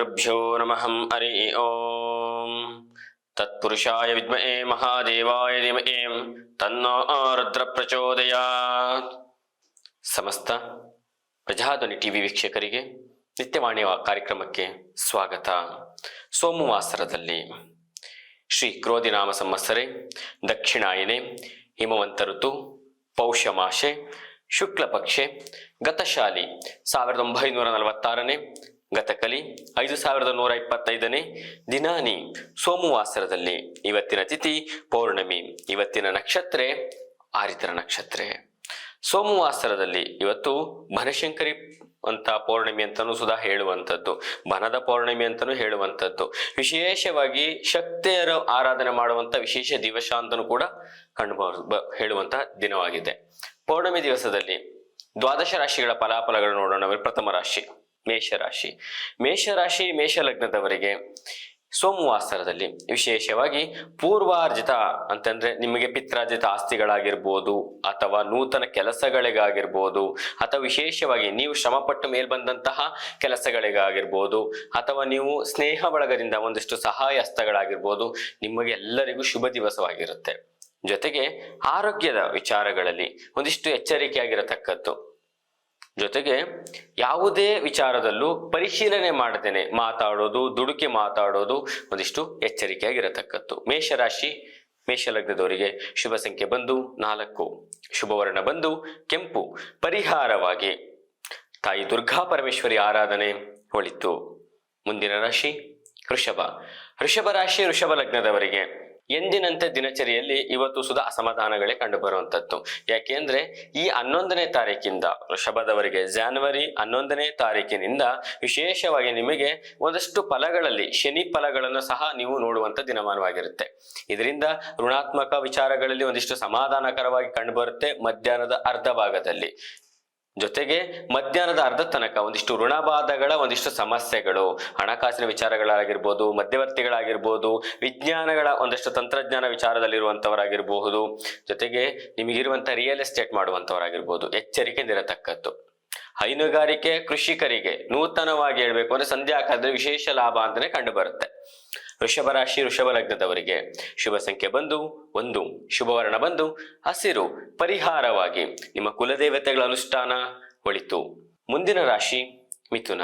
ಶ್ರೀಗುರುಭ್ಯೋ ನಮಃ ಹರಿ ಓಂ. ತತ್ಪುರುಷಾಯ ವಿದ್ಮಹೇ ಮಹಾದೇವಾಯ ಧೀಮಹಿ ತನ್ನೋ ರುದ್ರ ಪ್ರಚೋದಯಾತ್. ಸಮಸ್ತ ಪ್ರಜಾಧ್ವನಿ ಟಿವಿ ವೀಕ್ಷಕರಿಗೆ ನಿತ್ಯವಾಣಿಯ ಕಾರ್ಯಕ್ರಮಕ್ಕೆ ಸ್ವಾಗತ. ಸೋಮವಾಸರದಲ್ಲಿ ಶ್ರೀ ಕ್ರೋಧಿನಾಮ ಸಂವತ್ಸರೆ ದಕ್ಷಿಣಾಯನೆ ಹಿಮವಂತ ಋತು ಪೌಷಮಾಸೆ ಶುಕ್ಲ ಪಕ್ಷೆ ಗತಶಾಲಿ 1946ನೇ ಗತಕಲಿ 5125ನೇ ದಿನಾನಿ ಸೋಮವಾಸರದಲ್ಲಿ ಇವತ್ತಿನ ತಿಥಿ ಪೌರ್ಣಮಿ. ಇವತ್ತಿನ ನಕ್ಷತ್ರ ಆರಿದ್ರ ನಕ್ಷತ್ರ. ಸೋಮವಾಸರದಲ್ಲಿ ಇವತ್ತು ಬನಶಂಕರಿ ಅಂತ ಪೌರ್ಣಮಿ ಅಂತಲೂ ಸುಧಾ ಹೇಳುವಂಥದ್ದು, ಬನದ ಪೌರ್ಣಮಿ ಅಂತಲೂ ಹೇಳುವಂಥದ್ದು, ವಿಶೇಷವಾಗಿ ಶಕ್ತಿಯರ ಆರಾಧನೆ ಮಾಡುವಂಥ ವಿಶೇಷ ದಿವಸ ಅಂತಲೂ ಕೂಡ ಹೇಳುವಂತಹ ದಿನವಾಗಿದೆ. ಪೌರ್ಣಮಿ ದಿವಸದಲ್ಲಿ ದ್ವಾದಶ ರಾಶಿಗಳ ಫಲಾಫಲಗಳು ನೋಡೋಣ. ಪ್ರಥಮ ರಾಶಿ ಮೇಷರಾಶಿ. ಮೇಷರಾಶಿ ಮೇಷ ಲಗ್ನದವರಿಗೆ ಸೋಮವಾಸರದಲ್ಲಿ ವಿಶೇಷವಾಗಿ ಪೂರ್ವಾರ್ಜಿತ ಅಂತಂದ್ರೆ ನಿಮಗೆ ಪಿತ್ರಾರ್ಜಿತ ಆಸ್ತಿಗಳಾಗಿರ್ಬೋದು, ಅಥವಾ ನೂತನ ಕೆಲಸಗಳಿಗಾಗಿರ್ಬೋದು, ಅಥವಾ ವಿಶೇಷವಾಗಿ ನೀವು ಶ್ರಮಪಟ್ಟು ಮೇಲ್ ಬಂದಂತಹ ಕೆಲಸಗಳಿಗಾಗಿರ್ಬೋದು, ಅಥವಾ ನೀವು ಸ್ನೇಹ ಬಳಗದಿಂದ ಒಂದಿಷ್ಟು ಸಹಾಯ ಹಸ್ತಗಳಾಗಿರ್ಬೋದು, ನಿಮಗೆ ಎಲ್ಲರಿಗೂ ಶುಭ ದಿವಸವಾಗಿರುತ್ತೆ. ಜೊತೆಗೆ ಆರೋಗ್ಯದ ವಿಚಾರಗಳಲ್ಲಿ ಒಂದಿಷ್ಟು ಎಚ್ಚರಿಕೆಯಾಗಿರತಕ್ಕದ್ದು. ಜೊತೆಗೆ ಯಾವುದೇ ವಿಚಾರದಲ್ಲೂ ಪರಿಶೀಲನೆ ಮಾಡದೇನೆ ಮಾತಾಡೋದು, ದುಡುಕಿ ಮಾತಾಡೋದು ಒಂದಿಷ್ಟು ಎಚ್ಚರಿಕೆಯಾಗಿರತಕ್ಕದ್ದು. ಮೇಷರಾಶಿ ಮೇಷಲಗ್ನದವರಿಗೆ ಶುಭ ಸಂಖ್ಯೆ ಬಂದು 4, ಶುಭವರ್ಣ ಬಂದು ಕೆಂಪು. ಪರಿಹಾರವಾಗಿ ತಾಯಿ ದುರ್ಗಾ ಪರಮೇಶ್ವರಿ ಆರಾಧನೆ ಒಳಿತು. ಮುಂದಿನ ರಾಶಿ ವೃಷಭ. ವೃಷಭ ರಾಶಿ ವೃಷಭ ಲಗ್ನದವರಿಗೆ ಎಂದಿನಂತೆ ದಿನಚರಿಯಲ್ಲಿ ಇವತ್ತು ಸುಧಾ ಅಸಮಾಧಾನಗಳೇ ಕಂಡು ಬರುವಂತದ್ದು. ಯಾಕೆಂದ್ರೆ ಈ 11ನೇ ತಾರೀಕಿಂದ ವೃಷಭದವರಿಗೆ ಜನವರಿ 11ನೇ ತಾರೀಕಿನಿಂದ ವಿಶೇಷವಾಗಿ ನಿಮಗೆ ಒಂದಷ್ಟು ಫಲಗಳಲ್ಲಿ ಶನಿ ಫಲಗಳನ್ನು ಸಹ ನೀವು ನೋಡುವಂತ ದಿನಮಾನವಾಗಿರುತ್ತೆ. ಇದರಿಂದ ಋಣಾತ್ಮಕ ವಿಚಾರಗಳಲ್ಲಿ ಒಂದಿಷ್ಟು ಸಮಾಧಾನಕರವಾಗಿ ಕಂಡು ಬರುತ್ತೆ ಮಧ್ಯಾಹ್ನದ ಅರ್ಧ ಭಾಗದಲ್ಲಿ. ಜೊತೆಗೆ ಮಧ್ಯಾಹ್ನದ ಅರ್ಧ ತನಕ ಒಂದಿಷ್ಟು ಋಣಬಾಧಗಳ ಒಂದಿಷ್ಟು ಸಮಸ್ಯೆಗಳು, ಹಣಕಾಸಿನ ವಿಚಾರಗಳಾಗಿರ್ಬೋದು, ಮಧ್ಯವರ್ತಿಗಳಾಗಿರ್ಬೋದು, ವಿಜ್ಞಾನಗಳ ಒಂದಷ್ಟು ತಂತ್ರಜ್ಞಾನ ವಿಚಾರದಲ್ಲಿರುವಂತವರಾಗಿರ್ಬಹುದು, ಜೊತೆಗೆ ನಿಮಗಿರುವಂತಹ ರಿಯಲ್ ಎಸ್ಟೇಟ್ ಮಾಡುವಂತವರಾಗಿರ್ಬೋದು, ಎಚ್ಚರಿಕೆಯಿಂದಿರತಕ್ಕದ್ದು. ಹೈನುಗಾರಿಕೆ ಕೃಷಿಕರಿಗೆ ನೂತನವಾಗಿ ಹೇಳ್ಬೇಕು ಅಂದ್ರೆ ಸಂಧ್ಯಾ ಕಾಲದಲ್ಲಿ ವಿಶೇಷ ಲಾಭ ಅಂತಾನೆ ಕಂಡು ಬರುತ್ತೆ. ವೃಷಭ ರಾಶಿ ವೃಷಭ ಲಗ್ನದವರಿಗೆ ಶುಭ ಸಂಖ್ಯೆ ಬಂದು 1, ಶುಭವರ್ಣ ಬಂದು ಹಸಿರು. ಪರಿಹಾರವಾಗಿ ನಿಮ್ಮ ಕುಲದೇವತೆಗಳ ಅನುಷ್ಠಾನ ಒಳಿತು. ಮುಂದಿನ ರಾಶಿ ಮಿಥುನ.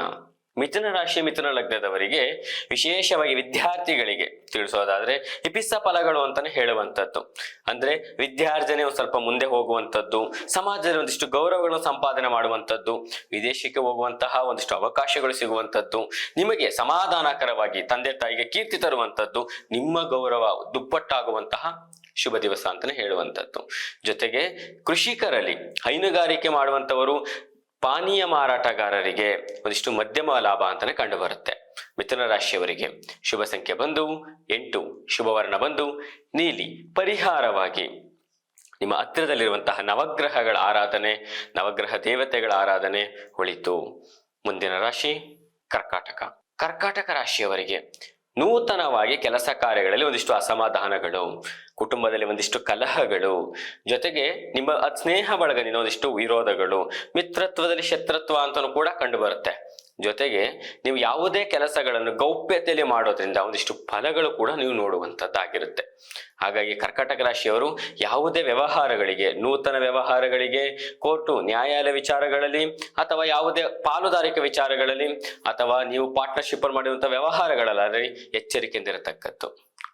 ಮಿಥುನ ರಾಶಿ ಮಿಥುನ ಲಗ್ನದವರಿಗೆ ವಿಶೇಷವಾಗಿ ವಿದ್ಯಾರ್ಥಿಗಳಿಗೆ ತಿಳಿಸೋದಾದ್ರೆ ಇಪಿಸ್ಸ ಫಲಗಳು ಅಂತಾನೆ ಹೇಳುವಂಥದ್ದು. ಅಂದ್ರೆ ವಿದ್ಯಾರ್ಜನೆ ಒಂದು ಸ್ವಲ್ಪ ಮುಂದೆ ಹೋಗುವಂಥದ್ದು, ಸಮಾಜದಲ್ಲಿ ಒಂದಿಷ್ಟು ಗೌರವಗಳನ್ನು ಸಂಪಾದನೆ ಮಾಡುವಂಥದ್ದು, ವಿದೇಶಕ್ಕೆ ಹೋಗುವಂತಹ ಒಂದಿಷ್ಟು ಅವಕಾಶಗಳು ಸಿಗುವಂಥದ್ದು, ನಿಮಗೆ ಸಮಾಧಾನಕರವಾಗಿ ತಂದೆ ತಾಯಿಗೆ ಕೀರ್ತಿ ತರುವಂಥದ್ದು, ನಿಮ್ಮ ಗೌರವ ದುಪ್ಪಟ್ಟಾಗುವಂತಹ ಶುಭ ದಿವಸ ಅಂತಾನೆ ಹೇಳುವಂಥದ್ದು. ಜೊತೆಗೆ ಕೃಷಿಕರಲ್ಲಿ ಹೈನುಗಾರಿಕೆ ಮಾಡುವಂತವರು, ಪಾನೀಯ ಮಾರಾಟಗಾರರಿಗೆ ಒಂದಿಷ್ಟು ಮಧ್ಯಮ ಲಾಭ ಅಂತಾನೆ ಕಂಡು ಬರುತ್ತೆ. ಮಿಥುನ ರಾಶಿಯವರಿಗೆ ಶುಭ ಸಂಖ್ಯೆ ಬಂದು 8, ಶುಭವರ್ಣ ಬಂದು ನೀಲಿ. ಪರಿಹಾರವಾಗಿ ನಿಮ್ಮ ಹತ್ತಿರದಲ್ಲಿರುವಂತಹ ನವಗ್ರಹಗಳ ಆರಾಧನೆ, ನವಗ್ರಹ ದೇವತೆಗಳ ಆರಾಧನೆ ಒಳಿತು. ಮುಂದಿನ ರಾಶಿ ಕರ್ಕಾಟಕ. ಕರ್ಕಾಟಕ ರಾಶಿಯವರಿಗೆ ನೂತನವಾಗಿ ಕೆಲಸ ಕಾರ್ಯಗಳಲ್ಲಿ ಒಂದಿಷ್ಟು ಅಸಮಾಧಾನಗಳು, ಕುಟುಂಬದಲ್ಲಿ ಒಂದಿಷ್ಟು ಕಲಹಗಳು, ಜೊತೆಗೆ ನಿಮ್ಮ ಸ್ನೇಹ ಬಳಗದಿಂದ ಒಂದಿಷ್ಟು ವಿರೋಧಗಳು, ಮಿತ್ರತ್ವದಲ್ಲಿ ಶತ್ರುತ್ವ ಅಂತಲೂ ಕೂಡ ಕಂಡು ಬರುತ್ತೆ. ಜೊತೆಗೆ ನೀವು ಯಾವುದೇ ಕೆಲಸಗಳನ್ನು ಗೌಪ್ಯತೆಯಲ್ಲಿ ಮಾಡೋದ್ರಿಂದ ಒಂದಿಷ್ಟು ಫಲಗಳು ಕೂಡ ನೀವು ನೋಡುವಂಥದ್ದಾಗಿರುತ್ತೆ. ಹಾಗಾಗಿ ಕರ್ಕಾಟಕ ರಾಶಿಯವರು ಯಾವುದೇ ವ್ಯವಹಾರಗಳಿಗೆ, ನೂತನ ವ್ಯವಹಾರಗಳಿಗೆ, ಕೋರ್ಟು ನ್ಯಾಯಾಲಯ ವಿಚಾರಗಳಲ್ಲಿ, ಅಥವಾ ಯಾವುದೇ ಪಾಲುದಾರಿಕೆ ವಿಚಾರಗಳಲ್ಲಿ, ಅಥವಾ ನೀವು ಪಾರ್ಟ್ನರ್ಶಿಪ್ ಮಾಡಿರುವಂತಹ ವ್ಯವಹಾರಗಳಲ್ಲಿ ಎಚ್ಚರಿಕೆಯಿಂದಿರತಕ್ಕದ್ದು.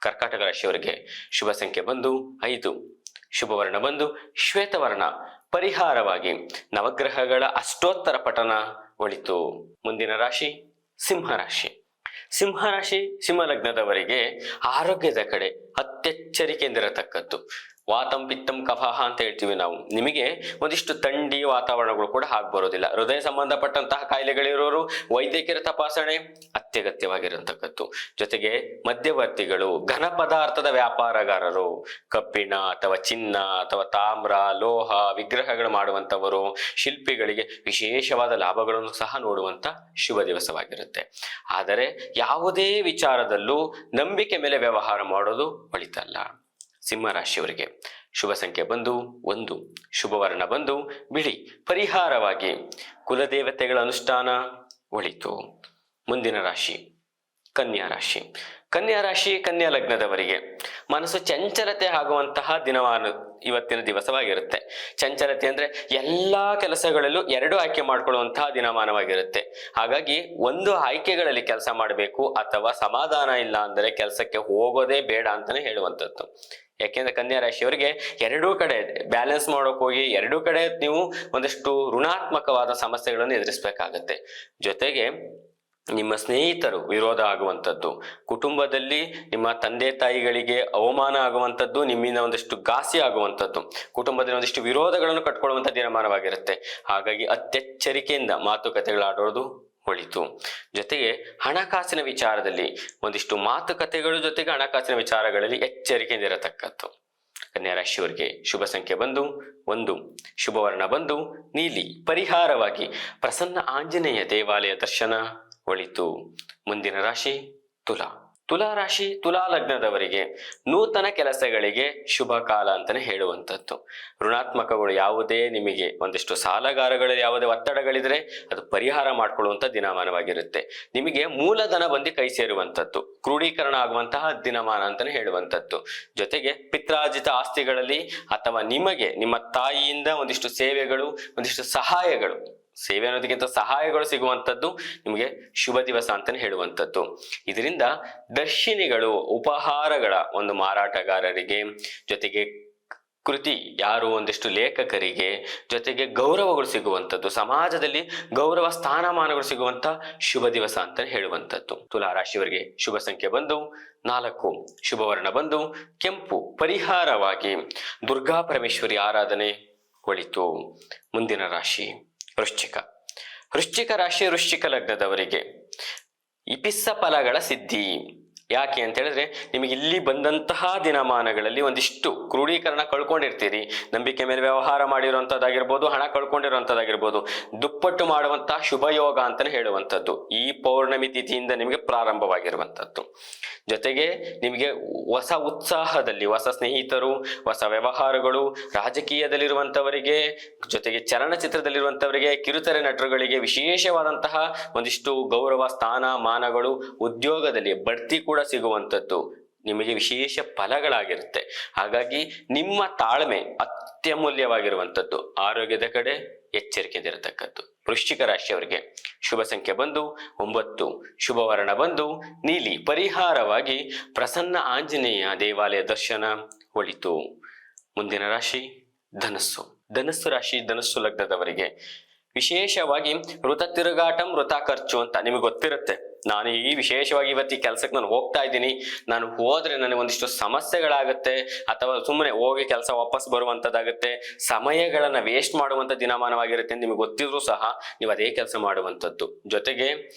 ಕರ್ಕಾಟಕ ರಾಶಿಯವರಿಗೆ ಶುಭ ಸಂಖ್ಯೆ ಬಂದು 5, ಶುಭವರ್ಣ ಬಂದು ಶ್ವೇತವರ್ಣ. ಪರಿಹಾರವಾಗಿ ನವಗ್ರಹಗಳ ಅಷ್ಟೋತ್ತರ ಪಠನ ಒಳಿತು. ಮುಂದಿನ ರಾಶಿ ಸಿಂಹರಾಶಿ. ಸಿಂಹರಾಶಿ ಸಿಂಹ ಲಗ್ನದವರಿಗೆ ಆರೋಗ್ಯದ ಕಡೆ ಅತ್ಯೆಚ್ಚರಿಕೆಯಿಂದಿರತಕ್ಕದ್ದು. ವಾತಂ ಪಿತ್ತಂ ಕಫಹ ಅಂತ ಹೇಳ್ತೀವಿ ನಾವು. ನಿಮಗೆ ಒಂದಿಷ್ಟು ಥಂಡಿ ವಾತಾವರಣಗಳು ಕೂಡ ಬರೋದಿಲ್ಲ. ಹೃದಯ ಸಂಬಂಧಪಟ್ಟಂತಹ ಕಾಯಿಲೆಗಳಿರೋರು ವೈದ್ಯಕೀಯ ತಪಾಸಣೆ ಅತ್ಯಗತ್ಯವಾಗಿರತಕ್ಕದ್ದು. ಜೊತೆಗೆ ಮಧ್ಯವರ್ತಿಗಳು, ಘನ ಪದಾರ್ಥದ ವ್ಯಾಪಾರಗಾರರು, ಕಬ್ಬಿಣ ಅಥವಾ ಚಿನ್ನ ಅಥವಾ ತಾಮ್ರ, ಲೋಹ ವಿಗ್ರಹಗಳು ಮಾಡುವಂತವರು, ಶಿಲ್ಪಿಗಳಿಗೆ ವಿಶೇಷವಾದ ಲಾಭಗಳನ್ನು ಸಹ ನೋಡುವಂತ ಶುಭ ದಿವಸವಾಗಿರುತ್ತೆ. ಆದರೆ ಯಾವುದೇ ವಿಚಾರದಲ್ಲೂ ನಂಬಿಕೆ ಮೇಲೆ ವ್ಯವಹಾರ ಮಾಡೋದು ಒಳಿತಲ್ಲ. ಸಿಂಹರಾಶಿಯವರಿಗೆ ಶುಭ ಸಂಖ್ಯೆ ಬಂದು 1, ಶುಭವರ್ಣ ಬಂದು ಬಿಳಿ. ಪರಿಹಾರವಾಗಿ ಕುಲದೇವತೆಗಳ ಅನುಷ್ಠಾನ ಒಳಿತು. ಮುಂದಿನ ರಾಶಿ ಕನ್ಯಾ ರಾಶಿ. ಕನ್ಯಾ ರಾಶಿ, ಕನ್ಯಾ ಲಗ್ನದವರಿಗೆ ಮನಸ್ಸು ಚಂಚಲತೆ ಆಗುವಂತಹ ದಿನವಾನ ಇವತ್ತಿನ ದಿವಸವಾಗಿರುತ್ತೆ. ಚಂಚಲತೆ ಅಂದ್ರೆ ಎಲ್ಲಾ ಕೆಲಸಗಳಲ್ಲೂ ಎರಡು ಆಯ್ಕೆ ಮಾಡ್ಕೊಳ್ಳುವಂತಹ ದಿನಮಾನವಾಗಿರುತ್ತೆ. ಹಾಗಾಗಿ ಒಂದು ಆಯ್ಕೆಗಳಲ್ಲಿ ಕೆಲಸ ಮಾಡಬೇಕು, ಅಥವಾ ಸಮಾಧಾನ ಇಲ್ಲ ಅಂದರೆ ಕೆಲಸಕ್ಕೆ ಹೋಗೋದೇ ಬೇಡ ಅಂತಾನೆ ಹೇಳುವಂಥದ್ದು. ಯಾಕೆಂದ್ರೆ ಕನ್ಯಾ ರಾಶಿಯವರಿಗೆ ಎರಡೂ ಕಡೆ ಬ್ಯಾಲೆನ್ಸ್ ಮಾಡೋಕೆ ಹೋಗಿ ಎರಡೂ ಕಡೆ ನೀವು ಒಂದಷ್ಟು ಋಣಾತ್ಮಕವಾದ ಸಮಸ್ಯೆಗಳನ್ನು ಎದುರಿಸಬೇಕಾಗತ್ತೆ. ಜೊತೆಗೆ ನಿಮ್ಮ ಸ್ನೇಹಿತರು ವಿರೋಧ ಆಗುವಂಥದ್ದು, ಕುಟುಂಬದಲ್ಲಿ ನಿಮ್ಮ ತಂದೆ ತಾಯಿಗಳಿಗೆ ಅವಮಾನ ಆಗುವಂಥದ್ದು, ನಿಮ್ಮಿಂದ ಒಂದಷ್ಟು ಘಾಸಿ ಆಗುವಂಥದ್ದು, ಕುಟುಂಬದಲ್ಲಿ ಒಂದಿಷ್ಟು ವಿರೋಧಗಳನ್ನು ಕಟ್ಕೊಳ್ಳುವಂಥ ದಿನಮಾನವಾಗಿರುತ್ತೆ. ಹಾಗಾಗಿ ಅತ್ಯೆಚ್ಚರಿಕೆಯಿಂದ ಮಾತುಕತೆಗಳಾಡೋದು ಒಳಿತು. ಜೊತೆಗೆ ಹಣಕಾಸಿನ ವಿಚಾರದಲ್ಲಿ ಒಂದಿಷ್ಟು ಮಾತುಕತೆಗಳು, ಜೊತೆಗೆ ಹಣಕಾಸಿನ ವಿಚಾರಗಳಲ್ಲಿ ಎಚ್ಚರಿಕೆಯಿಂದ ಇರತಕ್ಕದ್ದು. ಕನ್ಯಾ ರಾಶಿಯವರಿಗೆ ಶುಭ ಸಂಖ್ಯೆ ಬಂದು 1, ಶುಭವರ್ಣ ಬಂದು ನೀಲಿ. ಪರಿಹಾರವಾಗಿ ಪ್ರಸನ್ನ ಆಂಜನೇಯ ದೇವಾಲಯ ದರ್ಶನ ಒಳಿತು. ಮುಂದಿನ ರಾಶಿ ತುಲಾ. ತುಲಾ ರಾಶಿ, ತುಲಾ ಲಗ್ನದವರಿಗೆ ನೂತನ ಕೆಲಸಗಳಿಗೆ ಶುಭ ಕಾಲ ಅಂತಾನೆ ಹೇಳುವಂಥದ್ದು. ಋಣಾತ್ಮಕಗಳು ಯಾವುದೇ, ನಿಮಗೆ ಒಂದಿಷ್ಟು ಸಾಲಗಾರಗಳು ಯಾವುದೇ ಒತ್ತಡಗಳಿದ್ರೆ ಅದು ಪರಿಹಾರ ಮಾಡ್ಕೊಳ್ಳುವಂಥ ದಿನಮಾನವಾಗಿರುತ್ತೆ. ನಿಮಗೆ ಮೂಲಧನ ಬಂದು ಕೈ ಸೇರುವಂಥದ್ದು, ಕ್ರೋಢೀಕರಣ ಆಗುವಂತಹ ದಿನಮಾನ ಅಂತಾನೆ ಹೇಳುವಂಥದ್ದು. ಜೊತೆಗೆ ಪಿತ್ರಾರ್ಜಿತ ಆಸ್ತಿಗಳಲ್ಲಿ ಅಥವಾ ನಿಮಗೆ ನಿಮ್ಮ ತಾಯಿಯಿಂದ ಒಂದಿಷ್ಟು ಸೇವೆಗಳು, ಒಂದಿಷ್ಟು ಸಹಾಯಗಳು, ಸೇವೆ ಅನ್ನೋದಕ್ಕಿಂತ ಸಹಾಯಗಳು ಸಿಗುವಂಥದ್ದು ನಿಮಗೆ ಶುಭ ದಿವಸ ಅಂತಾನೆ ಹೇಳುವಂಥದ್ದು. ಇದರಿಂದ ದರ್ಶಿನಿಗಳು, ಉಪಹಾರಗಳ ಒಂದು ಮಾರಾಟಗಾರರಿಗೆ, ಜೊತೆಗೆ ಕೃತಿ ಯಾರು ಒಂದಿಷ್ಟು ಲೇಖಕರಿಗೆ, ಜೊತೆಗೆ ಗೌರವಗಳು ಸಿಗುವಂಥದ್ದು, ಸಮಾಜದಲ್ಲಿ ಗೌರವ ಸ್ಥಾನಮಾನಗಳು ಸಿಗುವಂತ ಶುಭ ದಿವಸ ಅಂತ ಹೇಳುವಂಥದ್ದು. ತುಲಾ ರಾಶಿಯವರಿಗೆ ಶುಭ ಸಂಖ್ಯೆ ಬಂದು 4, ಶುಭವರ್ಣ ಬಂದು ಕೆಂಪು. ಪರಿಹಾರವಾಗಿ ದುರ್ಗಾ ಪರಮೇಶ್ವರಿ ಆರಾಧನೆ ಒಳಿತು. ಮುಂದಿನ ರಾಶಿ ವೃಶ್ಚಿಕ. ವೃಶ್ಚಿಕ ರಾಶಿ, ವೃಶ್ಚಿಕ ಲಗ್ನದವರಿಗೆ ಇಪಿಸ್ಸ ಫಲಗಳ ಸಿದ್ಧಿ. ಯಾಕೆ ಅಂತ ಹೇಳಿದ್ರೆ ನಿಮಗೆ ಇಲ್ಲಿ ಬಂದಂತಹ ದಿನಮಾನಗಳಲ್ಲಿ ಒಂದಿಷ್ಟು ಕ್ರೋಢೀಕರಣ ಕಳ್ಕೊಂಡಿರ್ತೀರಿ. ನಂಬಿಕೆ ಮೇಲೆ ವ್ಯವಹಾರ ಮಾಡಿರುವಂಥದ್ದಾಗಿರ್ಬೋದು, ಹಣ ಕಳ್ಕೊಂಡಿರುವಂಥದ್ದಾಗಿರ್ಬೋದು, ದುಪ್ಪಟ್ಟು ಮಾಡುವಂತಹ ಶುಭ ಯೋಗ ಅಂತಾನೆ ಹೇಳುವಂಥದ್ದು ಈ ಪೌರ್ಣಮಿ ತಿಥಿಯಿಂದ ನಿಮಗೆ ಪ್ರಾರಂಭವಾಗಿರುವಂಥದ್ದು. ಜೊತೆಗೆ ನಿಮಗೆ ಹೊಸ ಉತ್ಸಾಹದಲ್ಲಿ ಹೊಸ ಸ್ನೇಹಿತರು, ಹೊಸ ವ್ಯವಹಾರಗಳು, ರಾಜಕೀಯದಲ್ಲಿರುವಂಥವರಿಗೆ, ಜೊತೆಗೆ ಚಲನಚಿತ್ರದಲ್ಲಿರುವಂಥವರಿಗೆ, ಕಿರುತೆರೆ ನಟರುಗಳಿಗೆ ವಿಶೇಷವಾದಂತಹ ಒಂದಿಷ್ಟು ಗೌರವ ಸ್ಥಾನ ಮಾನಗಳು, ಉದ್ಯೋಗದಲ್ಲಿ ಬಡ್ತಿ ಕೂಡ ಸಿಗುವಂಥದ್ದು ನಿಮಗೆ ವಿಶೇಷ ಫಲಗಳಾಗಿರುತ್ತೆ. ಹಾಗಾಗಿ ನಿಮ್ಮ ತಾಳ್ಮೆ ಅತ್ಯಮೂಲ್ಯವಾಗಿರುವಂಥದ್ದು. ಆರೋಗ್ಯದ ಕಡೆ ಎಚ್ಚರಿಕೆಯಿಂದಿರತಕ್ಕದ್ದು. ವೃಶ್ಚಿಕ ರಾಶಿಯವರಿಗೆ ಶುಭ ಸಂಖ್ಯೆ ಬಂದು 9, ಶುಭವರ್ಣ ಬಂದು ನೀಲಿ. ಪರಿಹಾರವಾಗಿ ಪ್ರಸನ್ನ ಆಂಜನೇಯ ದೇವಾಲಯ ದರ್ಶನ ಒಳಿತು. ಮುಂದಿನ ರಾಶಿ ಧನಸ್ಸು. ಧನಸ್ಸು ರಾಶಿ, ಧನಸ್ಸು ಲಗ್ನದವರಿಗೆ ವಿಶೇಷವಾಗಿ ವೃತ ತಿರುಗಾಟಂ ವೃತ ಖರ್ಚು ಅಂತ ನಿಮಗೆ ಗೊತ್ತಿರುತ್ತೆ. ನಾನು ಈ ವಿಶೇಷವಾಗಿ ಇವತ್ತು ಈ ಕೆಲಸಕ್ಕೆ ನಾನು ಹೋಗ್ತಾ ಇದ್ದೀನಿ, ನಾನು ಹೋದ್ರೆ ನನಗೆ ಒಂದಿಷ್ಟು ಸಮಸ್ಯೆಗಳಾಗುತ್ತೆ, ಅಥವಾ ಸುಮ್ಮನೆ ಹೋಗಿ ಕೆಲಸ ವಾಪಸ್ ಬರುವಂಥದ್ದಾಗುತ್ತೆ, ಸಮಯಗಳನ್ನ ವೇಸ್ಟ್ ಮಾಡುವಂಥ ದಿನಮಾನವಾಗಿರುತ್ತೆ ಅಂತ ನಿಮಗೆ ಗೊತ್ತಿದ್ರು ಸಹ ನೀವು ಅದೇ ಕೆಲಸ ಮಾಡುವಂಥದ್ದು. ಜೊತೆಗೆ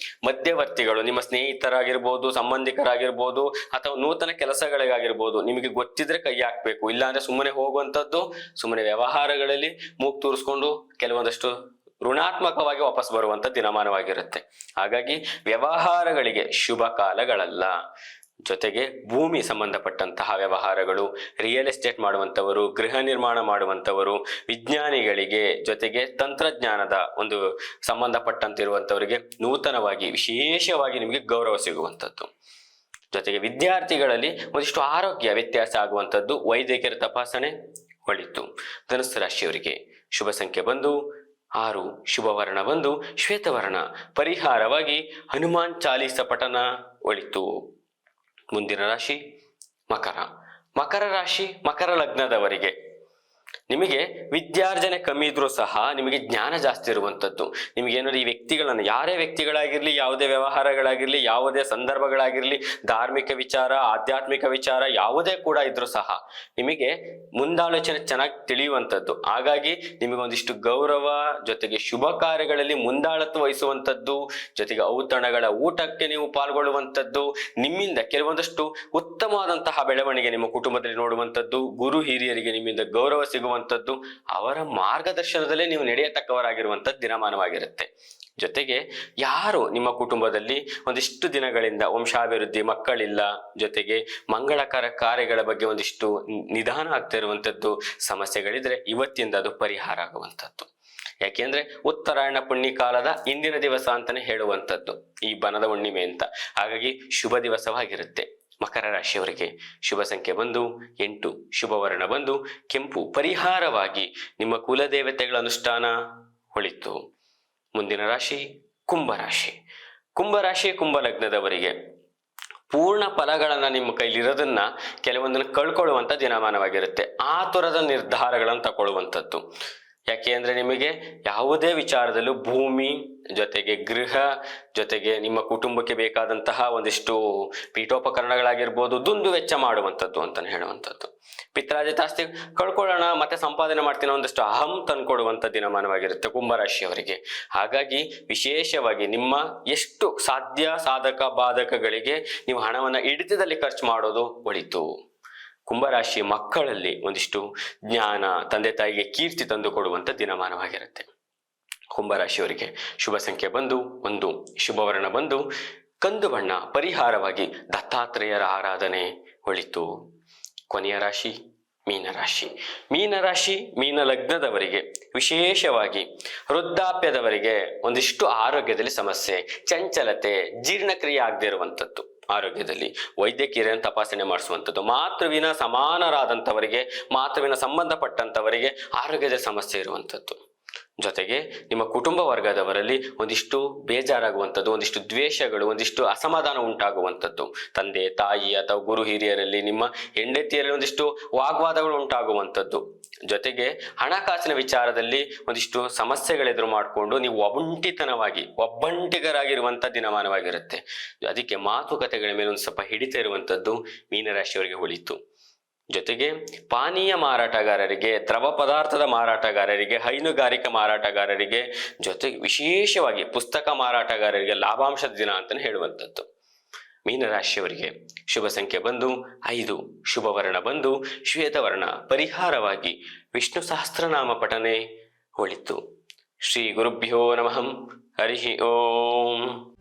ಮಧ್ಯವರ್ತಿಗಳು, ನಿಮ್ಮ ಸ್ನೇಹಿತರಾಗಿರ್ಬೋದು, ಸಂಬಂಧಿಕರಾಗಿರ್ಬೋದು, ಅಥವಾ ನೂತನ ಕೆಲಸಗಳಿಗಾಗಿರ್ಬೋದು, ನಿಮಗೆ ಗೊತ್ತಿದ್ರೆ ಕೈ ಹಾಕ್ಬೇಕು, ಇಲ್ಲಾಂದ್ರೆ ಸುಮ್ಮನೆ ಹೋಗುವಂಥದ್ದು, ಸುಮ್ಮನೆ ವ್ಯವಹಾರಗಳಲ್ಲಿ ಮೂಗು ತೂರಿಸ್ಕೊಂಡು ಕೆಲವೊಂದಷ್ಟು ಋಣಾತ್ಮಕವಾಗಿ ವಾಪಸ್ ಬರುವಂತ ದಿನಮಾನವಾಗಿರುತ್ತೆ. ಹಾಗಾಗಿ ವ್ಯವಹಾರಗಳಿಗೆ ಶುಭ ಕಾಲಗಳಲ್ಲ. ಜೊತೆಗೆ ಭೂಮಿ ಸಂಬಂಧಪಟ್ಟಂತಹ ವ್ಯವಹಾರಗಳು, ರಿಯಲ್ ಎಸ್ಟೇಟ್ ಮಾಡುವಂಥವರು, ಗೃಹ ನಿರ್ಮಾಣ ಮಾಡುವಂಥವರು, ವಿಜ್ಞಾನಿಗಳಿಗೆ, ಜೊತೆಗೆ ತಂತ್ರಜ್ಞಾನದ ಒಂದು ಸಂಬಂಧಪಟ್ಟಂತಿರುವಂಥವರಿಗೆ ನೂತನವಾಗಿ ವಿಶೇಷವಾಗಿ ನಿಮಗೆ ಗೌರವ ಸಿಗುವಂಥದ್ದು. ಜೊತೆಗೆ ವಿದ್ಯಾರ್ಥಿಗಳಲ್ಲಿ ಒಂದಿಷ್ಟು ಆರೋಗ್ಯ ವ್ಯತ್ಯಾಸ ಆಗುವಂಥದ್ದು, ವೈದ್ಯಕೀಯ ತಪಾಸಣೆ ಒಳಿತು. ಧನುಸ್ಸು ರಾಶಿಯವರಿಗೆ ಶುಭ ಸಂಖ್ಯೆ ಬಂದು 6, ಶುಭವರ್ಣ ಬಂದು ಶ್ವೇತವರ್ಣ. ಪರಿಹಾರವಾಗಿ ಹನುಮಾನ್ ಚಾಲೀಸ ಪಠನ ಒಳಿತು. ಮುಂದಿನ ರಾಶಿ ಮಕರ. ಮಕರ ರಾಶಿ, ಮಕರ ಲಗ್ನದವರಿಗೆ ನಿಮಗೆ ವಿದ್ಯಾರ್ಜನೆ ಕಮ್ಮಿ ಇದ್ರೂ ಸಹ ನಿಮಗೆ ಜ್ಞಾನ ಜಾಸ್ತಿ ಇರುವಂಥದ್ದು. ನಿಮಗೆ ಏನಾದ್ರು ಈ ವ್ಯಕ್ತಿಗಳನ್ನು, ಯಾರೇ ವ್ಯಕ್ತಿಗಳಾಗಿರ್ಲಿ, ಯಾವುದೇ ವ್ಯವಹಾರಗಳಾಗಿರ್ಲಿ, ಯಾವುದೇ ಸಂದರ್ಭಗಳಾಗಿರ್ಲಿ, ಧಾರ್ಮಿಕ ವಿಚಾರ, ಆಧ್ಯಾತ್ಮಿಕ ವಿಚಾರ ಯಾವುದೇ ಕೂಡ ಇದ್ರೂ ಸಹ ನಿಮಗೆ ಮುಂದಾಲೋಚನೆ ಚೆನ್ನಾಗಿ ತಿಳಿಯುವಂಥದ್ದು. ಹಾಗಾಗಿ ನಿಮಗೆ ಒಂದಿಷ್ಟು ಗೌರವ, ಜೊತೆಗೆ ಶುಭ ಕಾರ್ಯಗಳಲ್ಲಿ ಮುಂದಾಳತ್ವ ವಹಿಸುವಂಥದ್ದು, ಜೊತೆಗೆ ಔತಣಗಳ ಊಟಕ್ಕೆ ನೀವು ಪಾಲ್ಗೊಳ್ಳುವಂಥದ್ದು, ನಿಮ್ಮಿಂದ ಕೆಲವೊಂದಷ್ಟು ಉತ್ತಮವಾದಂತಹ ಬೆಳವಣಿಗೆ ನಿಮ್ಮ ಕುಟುಂಬದಲ್ಲಿ ನೋಡುವಂಥದ್ದು, ಗುರು ಹಿರಿಯರಿಗೆ ನಿಮ್ಮಿಂದ ಗೌರವ ಸಿಗುವಂಥದ್ದು, ಅವರ ಮಾರ್ಗದರ್ಶನದಲ್ಲೇ ನೀವು ನಡೆಯತಕ್ಕವರಾಗಿರುವಂಥದ್ದು ದಿನಮಾನವಾಗಿರುತ್ತೆ. ಜೊತೆಗೆ ಯಾರು ನಿಮ್ಮ ಕುಟುಂಬದಲ್ಲಿ ಒಂದಿಷ್ಟು ದಿನಗಳಿಂದ ವಂಶಾಭಿವೃದ್ಧಿ, ಮಕ್ಕಳಿಲ್ಲ, ಜೊತೆಗೆ ಮಂಗಳಕರ ಕಾರ್ಯಗಳ ಬಗ್ಗೆ ಒಂದಿಷ್ಟು ನಿಧಾನ ಆಗ್ತಾ ಇರುವಂಥದ್ದು ಸಮಸ್ಯೆಗಳಿದ್ರೆ ಇವತ್ತಿಂದ ಅದು ಪರಿಹಾರ ಆಗುವಂಥದ್ದು. ಯಾಕೆಂದ್ರೆ ಉತ್ತರಾಯಣ ಪುಣ್ಯಕಾಲದ ಇಂದಿನ ದಿವಸ ಅಂತಾನೆ ಹೇಳುವಂಥದ್ದು ಈ ಬನದ ಹುಣ್ಣಿಮೆ ಅಂತ. ಹಾಗಾಗಿ ಶುಭ ದಿವಸವಾಗಿರುತ್ತೆ. ಮಕರ ರಾಶಿಯವರಿಗೆ ಶುಭ ಸಂಖ್ಯೆ ಬಂದು 8, ಶುಭ ವರ್ಣ ಬಂದು ಕೆಂಪು. ಪರಿಹಾರವಾಗಿ ನಿಮ್ಮ ಕುಲದೇವತೆಗಳ ಅನುಷ್ಠಾನ ಒಳಿತು. ಮುಂದಿನ ರಾಶಿ ಕುಂಭರಾಶಿ. ಕುಂಭರಾಶಿ ಕುಂಭ ಲಗ್ನದವರಿಗೆ ಪೂರ್ಣ ಫಲಗಳನ್ನ ನಿಮ್ಮ ಕೈಲಿರೋದನ್ನ ಕೆಲವೊಂದನ್ನು ಕಳ್ಕೊಳ್ಳುವಂಥ ದಿನಮಾನವಾಗಿರುತ್ತೆ. ಆತುರದ ನಿರ್ಧಾರಗಳನ್ನು ತಗೊಳ್ಳುವಂಥದ್ದು. ಯಾಕೆ ಅಂದ್ರೆ ನಿಮಗೆ ಯಾವುದೇ ವಿಚಾರದಲ್ಲೂ ಭೂಮಿ ಜೊತೆಗೆ ಗೃಹ ಜೊತೆಗೆ ನಿಮ್ಮ ಕುಟುಂಬಕ್ಕೆ ಬೇಕಾದಂತಹ ಒಂದಿಷ್ಟು ಪೀಠೋಪಕರಣಗಳಾಗಿರ್ಬೋದು ದುಂದು ವೆಚ್ಚ ಮಾಡುವಂಥದ್ದು ಅಂತಾನೆ ಹೇಳುವಂಥದ್ದು. ಪಿತ್ರಾರ್ಜಿತ ಆಸ್ತಿ ಕಳ್ಕೊಳ್ಳೋಣ ಮತ್ತೆ ಸಂಪಾದನೆ ಮಾಡ್ತೀನೋ ಒಂದಷ್ಟು ಅಹಂ ತಂದ್ಕೊಡುವಂಥ ದಿನಮಾನವಾಗಿರುತ್ತೆ ಕುಂಭರಾಶಿಯವರಿಗೆ. ಹಾಗಾಗಿ ವಿಶೇಷವಾಗಿ ನಿಮ್ಮ ಎಷ್ಟು ಸಾಧ್ಯ ಸಾಧಕ ಬಾಧಕಗಳಿಗೆ ನೀವು ಹಣವನ್ನ ಹಿಡಿತದಲ್ಲಿ ಖರ್ಚು ಮಾಡೋದು ಒಳಿತು. ಕುಂಭರಾಶಿ ಮಕ್ಕಳಲ್ಲಿ ಒಂದಿಷ್ಟು ಜ್ಞಾನ, ತಂದೆ ತಾಯಿಗೆ ಕೀರ್ತಿ ತಂದು ಕೊಡುವಂಥ ದಿನಮಾನವಾಗಿರುತ್ತೆ. ಕುಂಭರಾಶಿಯವರಿಗೆ ಶುಭ ಸಂಖ್ಯೆ ಬಂದು 1, ಶುಭ ವರ್ಣ ಬಂದು ಕಂದು ಬಣ್ಣ. ಪರಿಹಾರವಾಗಿ ದತ್ತಾತ್ರೇಯರ ಆರಾಧನೆ ಒಳಿತು. ಕೊನೆಯ ರಾಶಿ ಮೀನರಾಶಿ. ಮೀನರಾಶಿ ಮೀನ ಲಗ್ನದವರಿಗೆ ವಿಶೇಷವಾಗಿ ವೃದ್ಧಾಪ್ಯದವರಿಗೆ ಒಂದಿಷ್ಟು ಆರೋಗ್ಯದಲ್ಲಿ ಸಮಸ್ಯೆ, ಚಂಚಲತೆ, ಜೀರ್ಣಕ್ರಿಯೆ ಆಗದೆ ಇರುವಂಥದ್ದು. ಆರೋಗ್ಯದಲ್ಲಿ ವೈದ್ಯಕೀಯ ತಪಾಸಣೆ ಮಾಡಿಸುವಂಥದ್ದು. ಮಾತೃವಿನ ಸಮಾನರಾದಂಥವರಿಗೆ, ಮಾತೃವಿನ ಸಂಬಂಧಪಟ್ಟಂಥವರಿಗೆ ಆರೋಗ್ಯದ ಸಮಸ್ಯೆ ಇರುವಂಥದ್ದು. ಜೊತೆಗೆ ನಿಮ್ಮ ಕುಟುಂಬ ವರ್ಗದವರಲ್ಲಿ ಒಂದಿಷ್ಟು ಬೇಜಾರಾಗುವಂಥದ್ದು, ಒಂದಿಷ್ಟು ದ್ವೇಷಗಳು, ಒಂದಿಷ್ಟು ಅಸಮಾಧಾನ ಉಂಟಾಗುವಂಥದ್ದು. ತಂದೆ ತಾಯಿ ಅಥವಾ ಗುರು ಹಿರಿಯರಲ್ಲಿ, ನಿಮ್ಮ ಹೆಂಡತಿಯರಲ್ಲಿ ಒಂದಿಷ್ಟು ವಾಗ್ವಾದಗಳು ಉಂಟಾಗುವಂಥದ್ದು. ಜೊತೆಗೆ ಹಣಕಾಸಿನ ವಿಚಾರದಲ್ಲಿ ಒಂದಿಷ್ಟು ಸಮಸ್ಯೆಗಳೆದುರು ಮಾಡಿಕೊಂಡು ನೀವು ಒಬ್ಬಂಟಿಗರಾಗಿರುವಂಥ ದಿನಮಾನವಾಗಿರುತ್ತೆ. ಅದಕ್ಕೆ ಮಾತುಕತೆಗಳ ಮೇಲೆ ಒಂದು ಸ್ವಲ್ಪ ಹಿಡಿತ ಇರುವಂಥದ್ದು ಮೀನರಾಶಿಯವರಿಗೆ ಒಳಿತು. ಜೊತೆಗೆ ಪಾನೀಯ ಮಾರಾಟಗಾರರಿಗೆ, ದ್ರವ ಪದಾರ್ಥದ ಮಾರಾಟಗಾರರಿಗೆ, ಹೈನುಗಾರಿಕಾ ಮಾರಾಟಗಾರರಿಗೆ, ಜೊತೆಗೆ ವಿಶೇಷವಾಗಿ ಪುಸ್ತಕ ಮಾರಾಟಗಾರರಿಗೆ ಲಾಭಾಂಶದ ದಿನ ಅಂತಾನೆ ಹೇಳುವಂಥದ್ದು. ಮೀನರಾಶಿಯವರಿಗೆ ಶುಭ ಸಂಖ್ಯೆ ಬಂದು 5, ಶುಭ ವರ್ಣ ಬಂದು ಶ್ವೇತವರ್ಣ. ಪರಿಹಾರವಾಗಿ ವಿಷ್ಣು ಸಹಸ್ರನಾಮ ಪಠನೆ ಒಳಿತು. ಶ್ರೀ ಗುರುಭ್ಯೋ ನಮಃ. ಹರಿ ಓಂ.